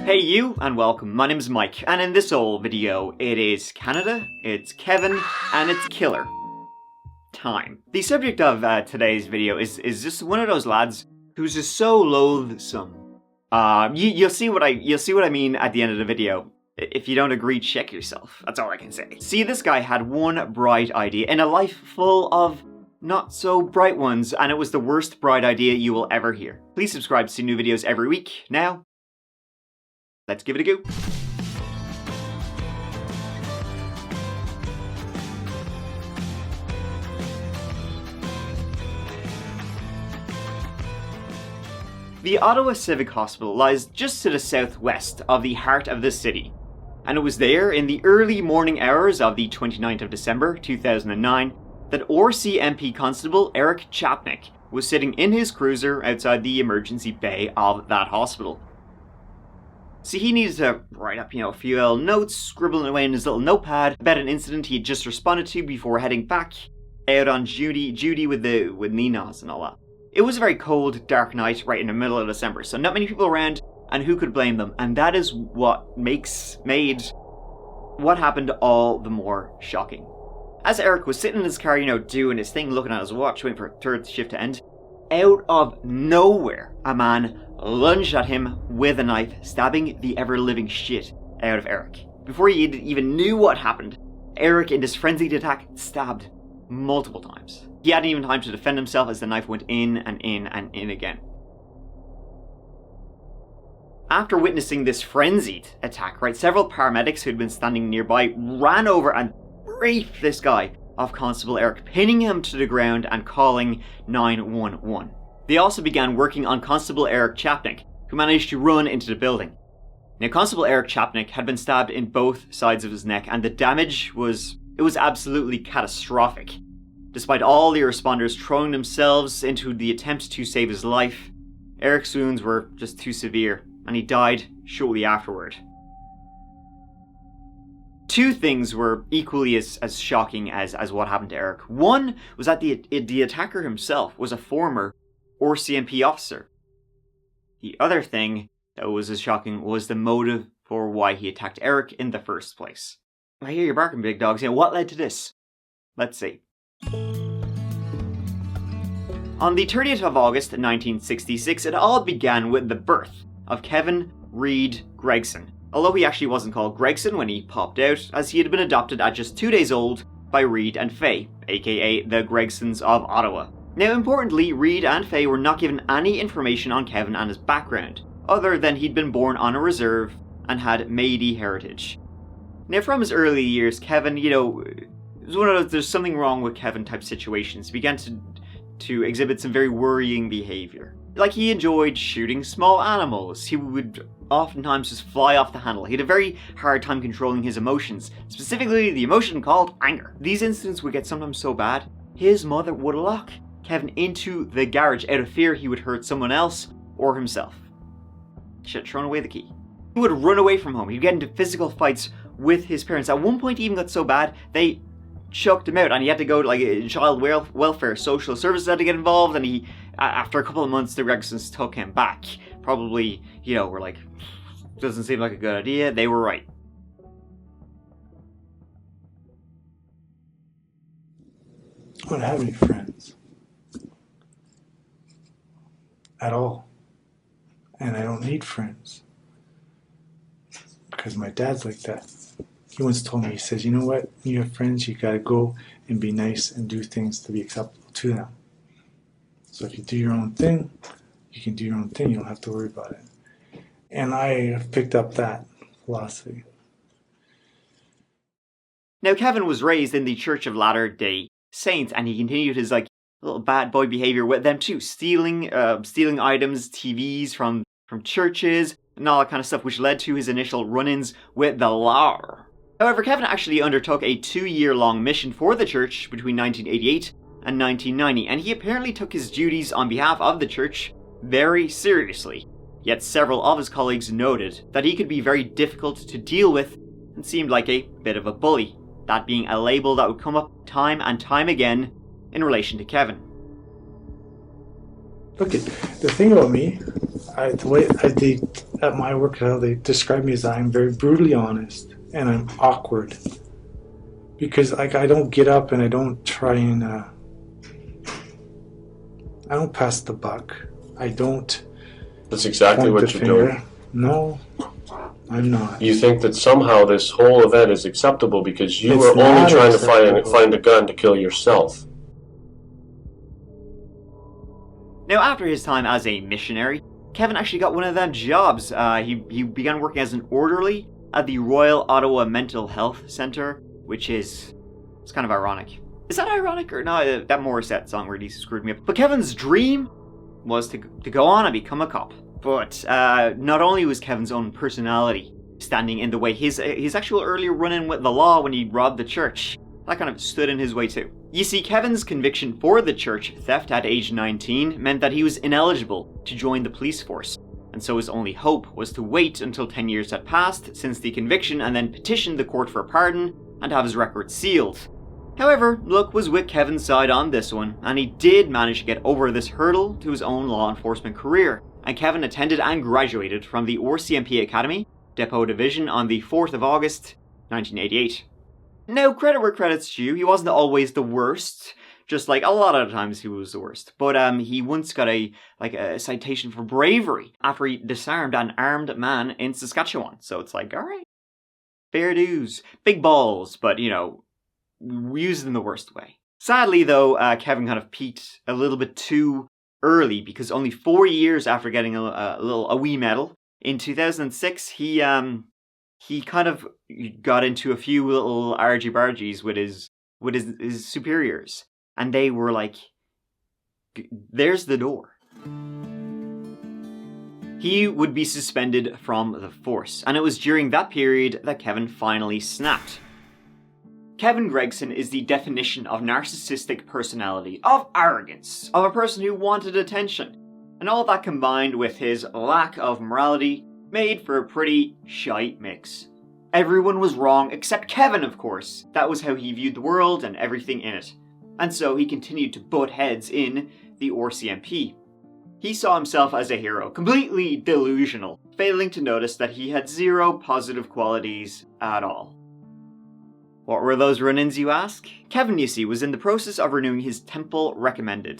Hey you, and welcome. My name's Mike, and in this old video, it is Canada, it's Kevin, and it's killer time. The subject of today's video is just one of those lads who's just so loathsome. You'll see what I mean at the end of the video. If you don't agree, check yourself. That's all I can say. See, this guy had one bright idea in a life full of not so bright ones, and it was the worst bright idea you will ever hear. Please subscribe to see new videos every week. Now, let's give it a go. The Ottawa Civic Hospital lies just to the southwest of the heart of the city, and it was there in the early morning hours of the 29th of December 2009 that RC MP Constable Eric Chapnick was sitting in his cruiser outside the emergency bay of that hospital. See, he needed to write up, a few little notes, scribbling away in his little notepad about an incident he had just responded to before heading back out on duty with Ninas and all that. It was a very cold, dark night right in the middle of December, so not many people around, and who could blame them? And that is what made what happened all the more shocking. As Eric was sitting in his car, doing his thing, looking at his watch, waiting for third shift to end, out of nowhere, a man lunged at him with a knife, stabbing the ever-living shit out of Eric. Before he even knew what happened, Eric, in this frenzied attack, stabbed multiple times. He hadn't even time to defend himself as the knife went in and in and in again. After witnessing this frenzied attack, several paramedics who had been standing nearby ran over and briefed this guy of Constable Eric, pinning him to the ground and calling 911. They also began working on Constable Eric Chapnick, who managed to run into the building. Now, Constable Eric Chapnick had been stabbed in both sides of his neck, and the damage was absolutely catastrophic. Despite all the responders throwing themselves into the attempt to save his life, Eric's wounds were just too severe, and he died shortly afterward. Two things were equally as shocking as what happened to Eric. One was that the attacker himself was a former RCMP officer. The other thing that was as shocking was the motive for why he attacked Eric in the first place. I hear you barking, big dogs. What led to this? Let's see. On the 30th of August 1966, it all began with the birth of Kevin Reed Gregson. Although he actually wasn't called Gregson when he popped out, as he had been adopted at just 2 days old by Reed and Faye, aka the Gregsons of Ottawa. Now, importantly, Reed and Faye were not given any information on Kevin and his background, other than he'd been born on a reserve and had Métis heritage. Now, from his early years, Kevin, it was one of those there's something wrong with Kevin type situations. He began to exhibit some very worrying behavior. Like, he enjoyed shooting small animals. He would oftentimes just fly off the handle. He had a very hard time controlling his emotions, specifically the emotion called anger. These incidents would get sometimes so bad, his mother would lock Kevin into the garage out of fear he would hurt someone else or himself. She had thrown away the key. He would run away from home. He'd get into physical fights with his parents. At one point, he even got so bad, they chucked him out, and he had to go to child welfare, social services had to get involved, and after a couple of months, the Gregsons took him back. Probably, were like, doesn't seem like a good idea. They were right. I don't have any friends. At all. And I don't need friends. Because my dad's like that. He once told me, he says, you know what? When you have friends, you gotta go and be nice and do things to be acceptable to them. So if you do your own thing, you can do your own thing. You don't have to worry about it. And I have picked up that philosophy. Now, Kevin was raised in the Church of Latter-day Saints, and he continued his little bad boy behavior with them too, stealing items, TVs from churches, and all that kind of stuff, which led to his initial run-ins with the law. However, Kevin actually undertook a 2-year-long mission for the church between 1988 and 1990, and he apparently took his duties on behalf of the church very seriously. Yet several of his colleagues noted that he could be very difficult to deal with and seemed like a bit of a bully, that being a label that would come up time and time again in relation to Kevin. Look, the thing about me, the way they at my work, how they describe me is I'm very brutally honest and I'm awkward because like I don't get up and I don't try and I don't pass the buck. I don't. That's exactly what you're doing. No, I'm not. You think that somehow this whole event is acceptable because you It's were only not trying to acceptable. find a gun to kill yourself. Now, after his time as a missionary, Kevin actually got one of them jobs. He began working as an orderly at the Royal Ottawa Mental Health Centre, which is... it's kind of ironic. Is that ironic or not? That Morissette song really screwed me up. But Kevin's dream was to go on and become a cop. But not only was Kevin's own personality standing in the way, his actual earlier run-in with the law when he robbed the church, that kind of stood in his way too. You see, Kevin's conviction for the church theft at age 19 meant that he was ineligible to join the police force, and so his only hope was to wait until 10 years had passed since the conviction and then petition the court for a pardon and have his record sealed. However, luck was with Kevin's side on this one, and he did manage to get over this hurdle to his own law enforcement career, and Kevin attended and graduated from the RCMP Academy, Depot Division on the 4th of August, 1988. Now, credit where credit's due, he wasn't always the worst, just like a lot of the times he was the worst. But he once got a citation for bravery after he disarmed an armed man in Saskatchewan. So it's like, alright, fair dues. Big balls, but used in the worst way. Sadly though, Kevin kind of peaked a little bit too early because only 4 years after getting a wee medal, in 2006, he kind of got into a few little argy-bargies with his superiors. And they were like, there's the door. He would be suspended from the force. And it was during that period that Kevin finally snapped. Kevin Gregson is the definition of narcissistic personality, of arrogance, of a person who wanted attention. And all that combined with his lack of morality made for a pretty shite mix. Everyone was wrong except Kevin, of course. That was how he viewed the world and everything in it. And so he continued to butt heads in the RCMP. He saw himself as a hero, completely delusional, failing to notice that he had zero positive qualities at all. What were those run-ins, you ask? Kevin, you see, was in the process of renewing his temple recommended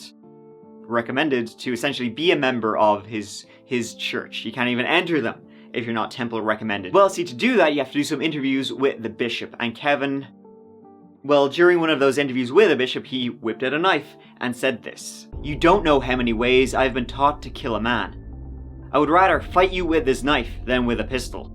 to essentially be a member of his church. You can't even enter them if you're not temple recommended. Well, see, to do that, you have to do some interviews with the bishop, and Kevin, well, during one of those interviews with the bishop, he whipped out a knife and said this: "You don't know how many ways I've been taught to kill a man. I would rather fight you with this knife than with a pistol.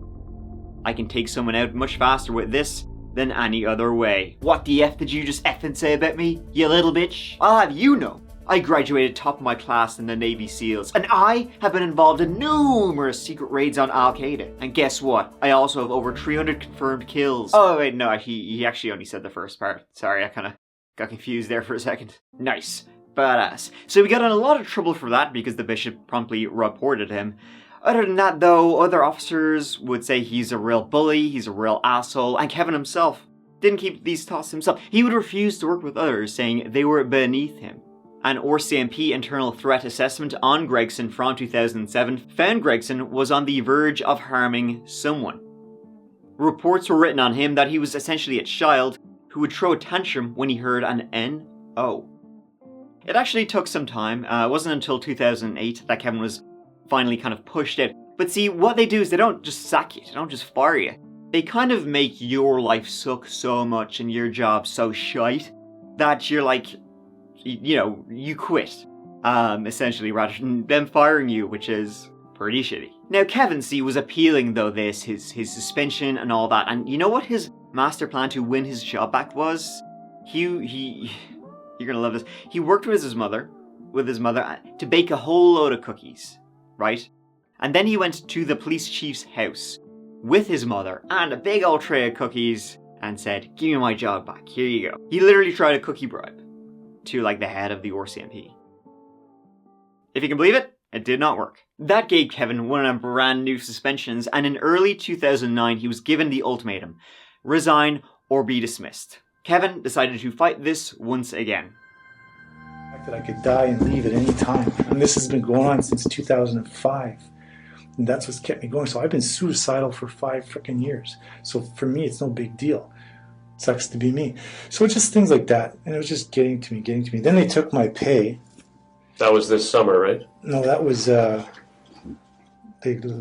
I can take someone out much faster with this than any other way." What the F did you just effing say about me, you little bitch? I'll have you know, I graduated top of my class in the Navy SEALs, and I have been involved in numerous secret raids on Al-Qaeda. And guess what? I also have over 300 confirmed kills. Oh wait, no, he actually only said the first part. Sorry, I kind of got confused there for a second. Nice. Badass. So we got in a lot of trouble for that because the bishop promptly reported him. Other than that though, other officers would say he's a real bully, he's a real asshole, and Kevin himself didn't keep these thoughts himself. He would refuse to work with others, saying they were beneath him. An RCMP internal threat assessment on Gregson from 2007 found Gregson was on the verge of harming someone. Reports were written on him that he was essentially a child who would throw a tantrum when he heard an N-O. It actually took some time. It wasn't until 2008 that Kevin was finally kind of pushed out. But see, what they do is they don't just sack you, they don't just fire you. They kind of make your life suck so much and your job so shite that you're like, you quit, essentially, rather than them firing you, which is pretty shitty. Now, Kevin, see, was appealing, though, his suspension and all that, and you know what his master plan to win his job back was? You're gonna love this. He worked with his mother, to bake a whole load of cookies, right? And then he went to the police chief's house with his mother and a big old tray of cookies and said, "Give me my job back, here you go." He literally tried a cookie bribe to like the head of the RCMP. If you can believe it, it did not work. That gave Kevin one of them brand new suspensions, and in early 2009 he was given the ultimatum: resign or be dismissed. Kevin decided to fight this once again. fact that I could die and leave at any time. And this has been going on since 2005. And that's what's kept me going. So I've been suicidal for 5 freaking years. So for me, it's no big deal. It sucks to be me. So it's just things like that. And it was just getting to me. Then they took my pay. That was this summer, right? No, that was, they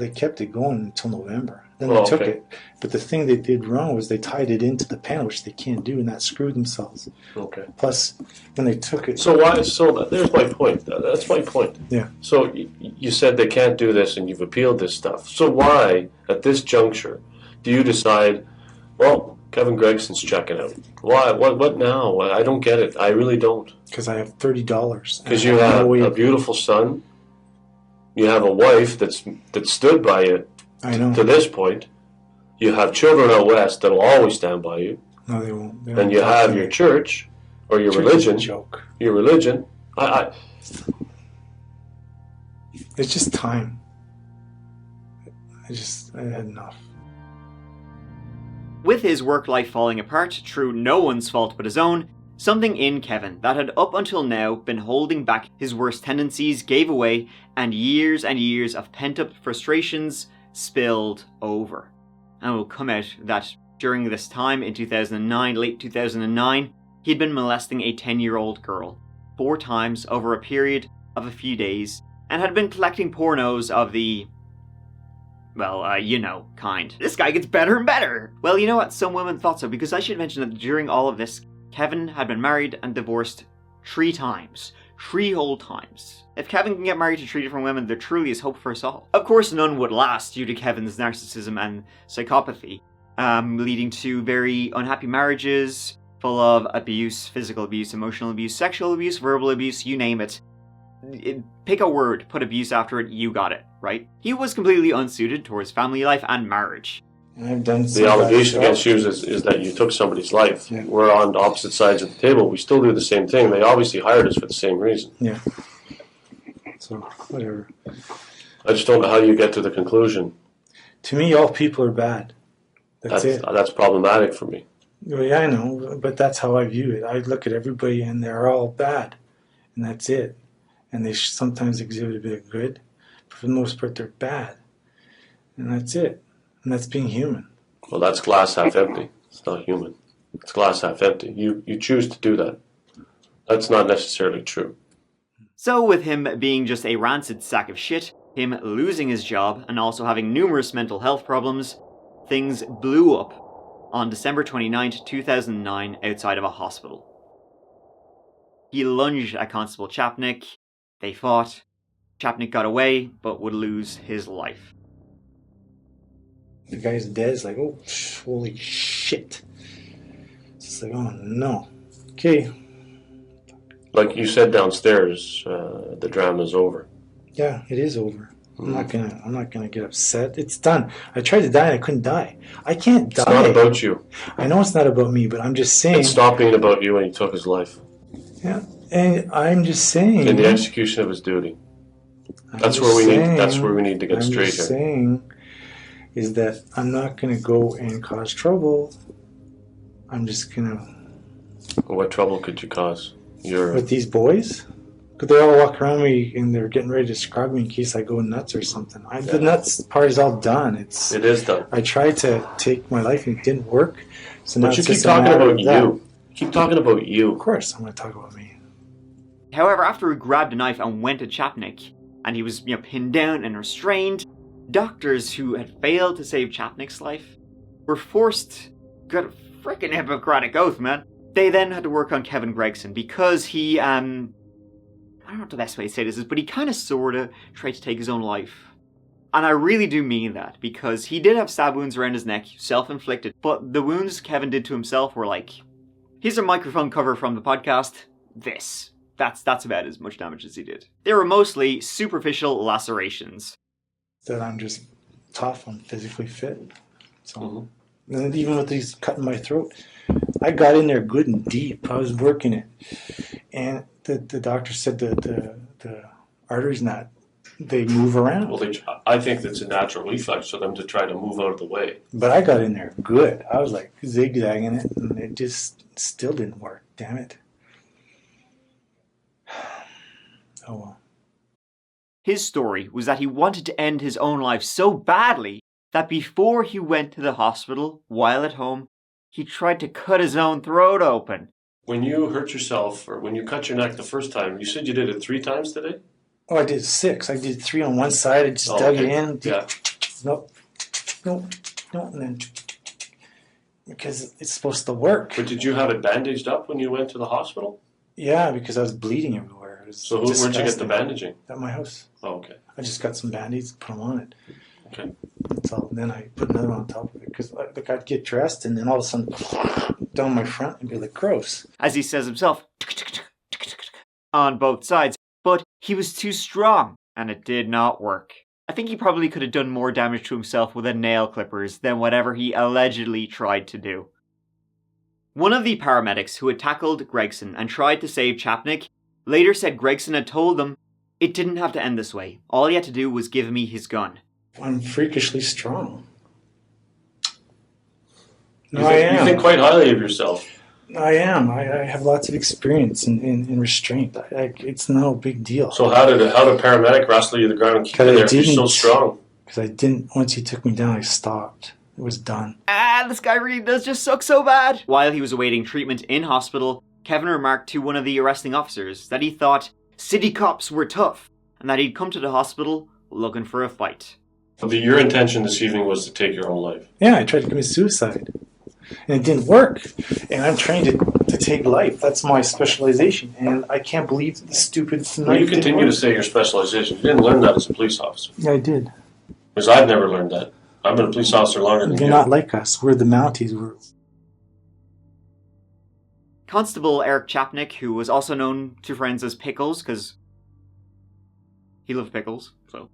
kept it going until November. Then they took it. But the thing they did wrong was they tied it into the panel, which they can't do, and that screwed themselves. Okay. Plus, when they took it... So why? So there's my point. That's my point. Yeah. So you said they can't do this, and you've appealed this stuff. So why, at this juncture, do you decide, well, Kevin Gregson's checking out? Why? What now? I don't get it. I really don't. Because I have $30. Because you have a beautiful son. You have a wife that stood by you. I know. To this point. You have children out west that'll always stand by you. No, they won't. And you have your church, or your religion. Is a joke. Your religion. It's just time. I had enough. With his work life falling apart through no one's fault but his own, something in Kevin that had up until now been holding back his worst tendencies gave away, and years of pent-up frustrations spilled over. And it will come out that during this time in 2009, late 2009, he'd been molesting a 10-year-old girl 4 times over a period of a few days, and had been collecting pornos of the, well, you know, kind. This guy gets better and better! Well, you know what? Some women thought so, because I should mention that during all of this, Kevin had been married and divorced 3 times. 3 whole times. If Kevin can get married to 3 different women, there truly is hope for us all. Of course, none would last due to Kevin's narcissism and psychopathy, leading to very unhappy marriages, full of abuse, physical abuse, emotional abuse, sexual abuse, verbal abuse, you name it. Pick a word, put abuse after it, you got it, right? He was completely unsuited towards family life and marriage. And I've done the allegation against you is that you took somebody's life. Yeah. We're on opposite sides of the table. We still do the same thing. They obviously hired us for the same reason. Yeah. So, whatever. I just don't know how you get to the conclusion. To me, all people are bad. That's it. That's problematic for me. Well, yeah, I know, but that's how I view it. I look at everybody and they're all bad, and that's it. And they sometimes exhibit a bit of good, but for the most part, they're bad. And that's it. And that's being human. Well, that's glass half empty. It's not human. It's glass half empty. You choose to do that. That's not necessarily true. So with him being just a rancid sack of shit, him losing his job, and also having numerous mental health problems, things blew up on December 29th, 2009 outside of a hospital. He lunged at Constable Chapnick. They fought. Chapnick got away, but would lose his life. The guy's dead. It's like, oh, holy shit. It's like, oh no. Okay. Like you said downstairs, the drama's over. Yeah, it is over. I'm not gonna get upset. It's done. I tried to die and I couldn't die. I can't die. It's not about you. I know it's not about me, but I'm just saying. It stopped being about you when he took his life. Yeah, and I'm just saying. In the execution of his duty. That's where we need to get straight here. I'm just saying is that I'm not going to go and cause trouble. I'm just going to... What trouble could you cause? With these boys? Could they all walk around me and they're getting ready to scrub me in case I go nuts or something? The nuts part is all done. It is done. I tried to take my life and it didn't work. So now but you keep talking about you. Keep talking about you. Of course, I'm going to talk about me. However, after he grabbed a knife and went at Chapnick, and he was pinned down and restrained, doctors who had failed to save Chapnick's life were forced, got a frickin' Hippocratic oath, man. They then had to work on Kevin Gregson because he, I don't know what the best way to say this is, but he kind of sorta tried to take his own life. And I really do mean that, because he did have stab wounds around his neck, self-inflicted, but the wounds Kevin did to himself were like, here's a microphone cover from the podcast, this. That's about as much damage as he did. They were mostly superficial lacerations. That I'm just tough, I'm physically fit. So, and even with these cutting my throat, I got in there good and deep. I was working it. And the doctor said that the arteries they move around. Well, I think that's a natural reflex for them to try to move out of the way. But I got in there good. I was like zigzagging it, and it just still didn't work. Damn it. Oh well. His story was that he wanted to end his own life so badly that before he went to the hospital, while at home, he tried to cut his own throat open. When you hurt yourself, or when you cut your neck the first time, you said you did it 3 times today? Oh, I did 6. I did 3 on one side. I just dug it in. Yeah. Nope. And then because it's supposed to work. But did you have it bandaged up when you went to the hospital? Yeah, because I was bleeding everywhere. It was So where'd you get the bandaging? At my house. Oh, okay. I just got some band-aids, put them on it. Okay. That's all. And then I put another one on top of it because like I'd get dressed and then all of a sudden down my front and be like, gross. As he says himself, on both sides, but he was too strong and it did not work. I think he probably could have done more damage to himself with the nail clippers than whatever he allegedly tried to do. One of the paramedics who had tackled Gregson and tried to save Chapnick later said Gregson had told them, "It didn't have to end this way. All he had to do was give me his gun." I'm freakishly strong. You think quite highly of yourself. I am. I have lots of experience in restraint. It's no big deal. So how did a paramedic wrestle you to the ground and keep you there if you're so strong? Because I didn't. Once he took me down, I stopped. It was done. This guy really does just suck so bad. While he was awaiting treatment in hospital, Kevin remarked to one of the arresting officers that he thought city cops were tough and that he'd come to the hospital looking for a fight. So your intention this evening was to take your own life? Yeah, I tried to commit suicide. And it didn't work. And I'm trained to take life. That's my specialization. And I can't believe the stupid knife. Well, you continue to say your specialization. You didn't learn that as a police officer. Yeah, I did. Because I've never learned that. I've been a police officer longer than you. They're not like us. We're the Mounties. Constable Eric Chapnick, who was also known to friends as Pickles, because he loved pickles, so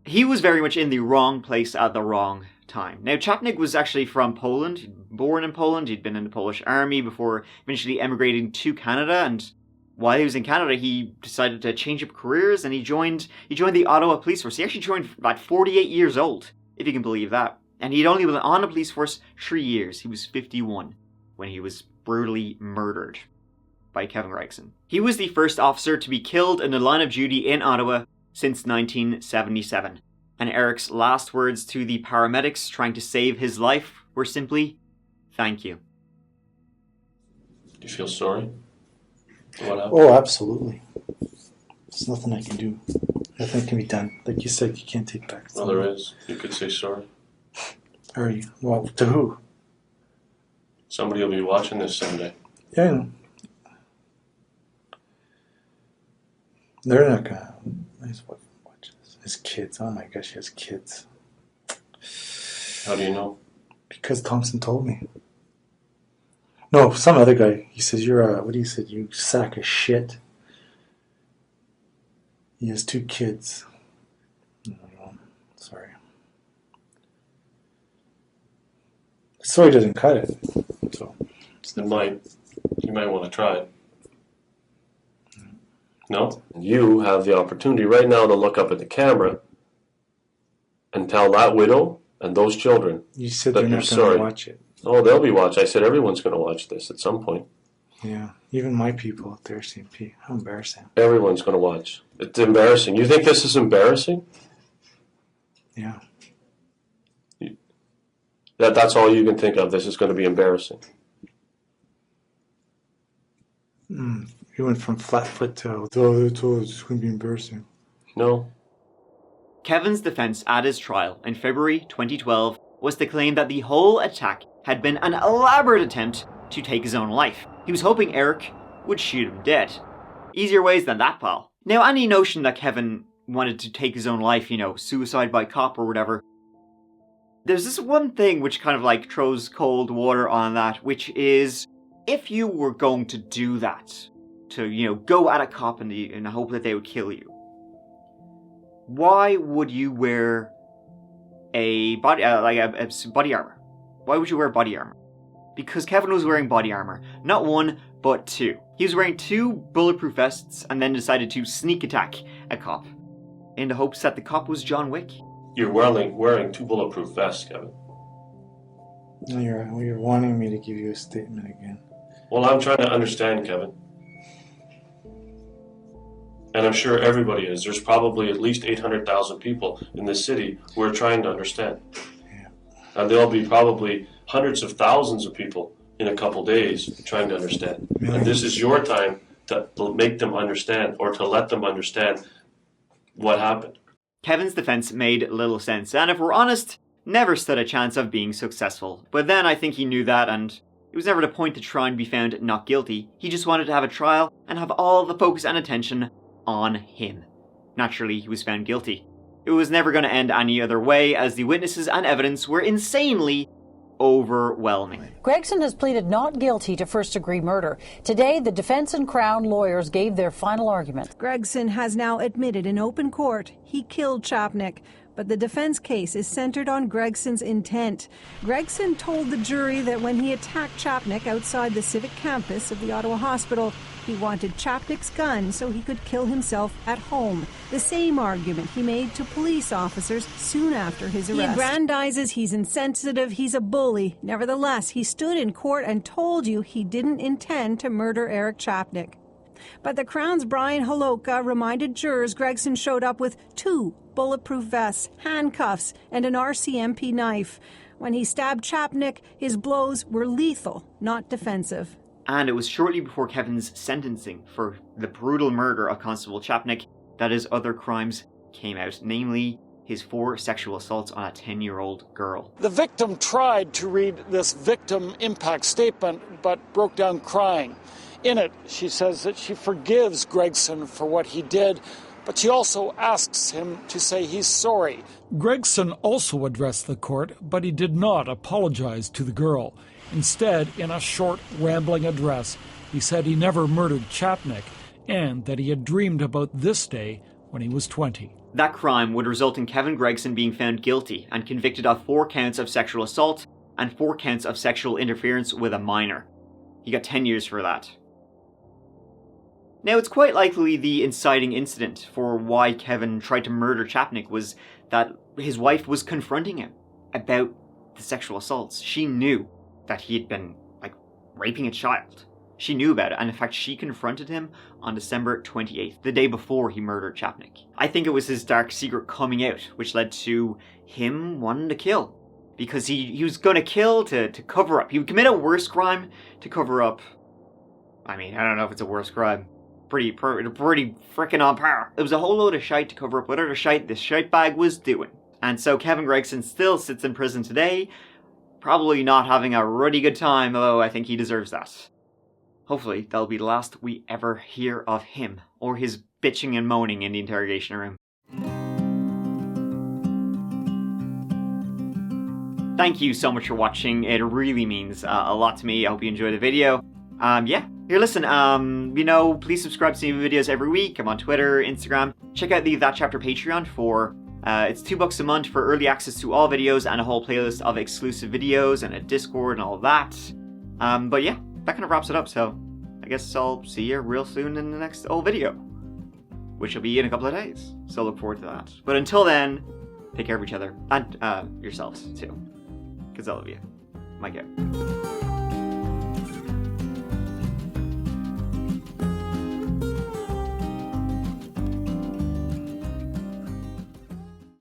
he was very much in the wrong place at the wrong time. Now, Chapnick was actually from Poland. He'd born in Poland. He'd been in the Polish army before eventually emigrating to Canada. And while he was in Canada, he decided to change up careers and he joined the Ottawa Police Force. He actually joined at 48 years old, if you can believe that. And he'd only been on the police force 3 years. He was 51 when he was brutally murdered by Kevin Gregson. He was the first officer to be killed in the line of duty in Ottawa since 1977. And Eric's last words to the paramedics trying to save his life were simply, "Thank you." Do you feel sorry? What happened? Oh, absolutely. There's nothing I can do. Nothing can be done. Like you said, you can't take back. Well, there is. You could say sorry. Are you? Well, to who? Somebody will be watching this someday. Yeah, I know. They're not gonna. His wife watches. His kids. Oh my gosh, he has kids. How do you know? Because Thompson told me. No, some other guy. He says, "You're a, what do you say? You sack of shit." He has 2 kids. No, sorry. The story doesn't cut it. So You might want to try it. No? You have the opportunity right now to look up at the camera and tell that widow and those children you said that they're you're not going sorry. to watch it. Oh, they'll be watching. I said everyone's going to watch this at some point. Yeah, even my people at their CP. How embarrassing. Everyone's going to watch. It's embarrassing. You think this is embarrassing? Yeah. That's all you can think of. This is going to be embarrassing. You went from flat foot to, oh, it's going to be embarrassing. No. Kevin's defense at his trial in February 2012 was to claim that the whole attack had been an elaborate attempt to take his own life. He was hoping Eric would shoot him dead. Easier ways than that, pal. Now, any notion that Kevin wanted to take his own life, suicide by cop or whatever, there's this one thing which kind of like throws cold water on that, which is if you were going to do that, to, go at a cop in the hope that they would kill you, why would you wear a body armor? Why would you wear body armor? Because Kevin was wearing body armor. Not 1, but 2. He was wearing 2 bulletproof vests and then decided to sneak attack a cop in the hopes that the cop was John Wick. You're wearing 2 bulletproof vests, Kevin. No, you're wanting me to give you a statement again. Well, I'm trying to understand, Kevin. And I'm sure everybody is. There's probably at least 800,000 people in this city who are trying to understand. Yeah. And there'll be probably hundreds of thousands of people in a couple days trying to understand. Millions. And this is your time to make them understand, or to let them understand what happened. Kevin's defense made little sense, and if we're honest, never stood a chance of being successful. But then I think he knew that, and it was never the point to try and be found not guilty. He just wanted to have a trial and have all the focus and attention on him. Naturally, he was found guilty. It was never going to end any other way, as the witnesses and evidence were insanely overwhelming. Gregson has pleaded not guilty to first-degree murder. Today, the defense and Crown lawyers gave their final argument. Gregson has now admitted in open court he killed Chapnick, but the defense case is centered on Gregson's intent. Gregson told the jury that when he attacked Chapnick outside the civic campus of the Ottawa Hospital, he wanted Chapnick's gun so he could kill himself at home. The same argument he made to police officers soon after his arrest. He aggrandizes he's insensitive, he's a bully. Nevertheless, he stood in court and told you he didn't intend to murder Eric Chapnick. But the Crown's Brian Holoka reminded jurors Gregson showed up with 2 bulletproof vests, handcuffs, and an RCMP knife. When he stabbed Chapnick, his blows were lethal, not defensive. And it was shortly before Kevin's sentencing for the brutal murder of Constable Chapnick that his other crimes came out, namely his 4 sexual assaults on a 10-year-old girl. The victim tried to read this victim impact statement, but broke down crying. In it, she says that she forgives Gregson for what he did, but she also asks him to say he's sorry. Gregson also addressed the court, but he did not apologize to the girl. Instead, in a short, rambling address, he said he never murdered Chapnick and that he had dreamed about this day when he was 20. That crime would result in Kevin Gregson being found guilty and convicted of 4 counts of sexual assault and 4 counts of sexual interference with a minor. He got 10 years for that. Now, it's quite likely the inciting incident for why Kevin tried to murder Chapnick was that his wife was confronting him about the sexual assaults. She knew that he had been, raping a child. She knew about it, and in fact, she confronted him on December 28th, the day before he murdered Chapnick. I think it was his dark secret coming out, which led to him wanting to kill. Because he was going to kill to cover up. He would commit a worse crime to cover up. I mean, I don't know if it's a worse crime. Pretty frickin' on par. It was a whole load of shite to cover up whatever shite this shite bag was doing. And so Kevin Gregson still sits in prison today, probably not having a ruddy good time, although I think he deserves that. Hopefully, that'll be the last we ever hear of him, or his bitching and moaning in the interrogation room. Thank you so much for watching. It really means a lot to me. I hope you enjoyed the video. Yeah. Here, listen, please subscribe to new videos every week. I'm on Twitter, Instagram. Check out the That Chapter Patreon for, it's $2 a month for early access to all videos and a whole playlist of exclusive videos and a Discord and all that. But yeah, that kind of wraps it up, so I guess I'll see you real soon in the next video, which will be in a couple of days, so look forward to that. But until then, take care of each other, and yourselves too, because I love you. Mike out.